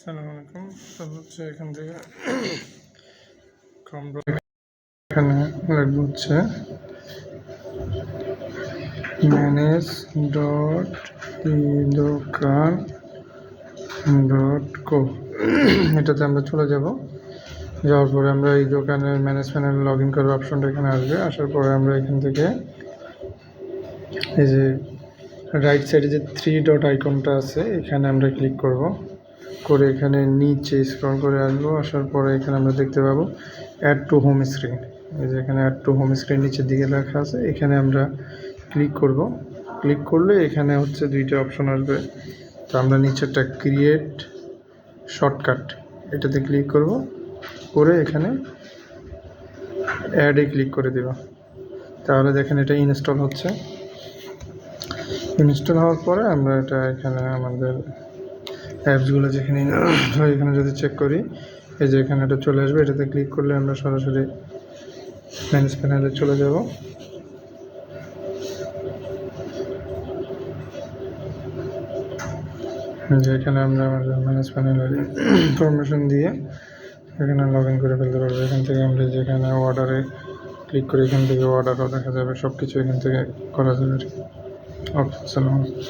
আসসালামু আলাইকুম। তো হচ্ছে এখান থেকে এখানে লাগবে হচ্ছে ম্যানেজ ডট দোকান .co এটাতে আমরা চলে যাব। যাওয়ার পরে আমরা এই দোকানের ম্যানেজ প্যানেল লগ ইন করার অপশনটা এখানে আসবে। আসার পরে আমরা এখান থেকে এই যে রাইট সাইডে যে 3 ডট আইকনটা আছে এখানে আমরা ক্লিক করব। করে এখানে নিচে স্ক্রল করে আসবো। আসার পরে এখানে আমরা দেখতে পাবো অ্যাড টু হোম স্ক্রিন। এই যে এখানে অ্যাড টু হোম স্ক্রিন নিচের দিকে লেখা আছে, এখানে আমরা ক্লিক করব। ক্লিক করলে এখানে হচ্ছে 2টা অপশন আসবে। তো আমরা নিচেরটা ক্রিয়েট শর্টকাট এটাতে ক্লিক করব, করে এখানে অ্যাডে ক্লিক করে দেব। তাহলে দেখেন এটা ইনস্টল হচ্ছে। ইনস্টল হওয়ার পরে আমরা এটা এখানে আমাদের অ্যাপসগুলো যেখানে এখানে যদি চেক করি, এই যে এখানে এটা চলে আসবে। এটাতে ক্লিক করলে আমরা সরাসরি ম্যানেজ প্যানেলে চলে যাব। যে এখানে আমরা আমাদের ম্যানেজ প্যানেলের ইনফরমেশন দিয়ে এখানে লগ ইন করে ফেলতে পারবো। এখান থেকে আমরা যেখানে অর্ডারে ক্লিক করি, এখান থেকে অর্ডারও দেখা যাবে, সব কিছু এখান থেকে করা যাবে। ওকে, আসসালামু আলাইকুম।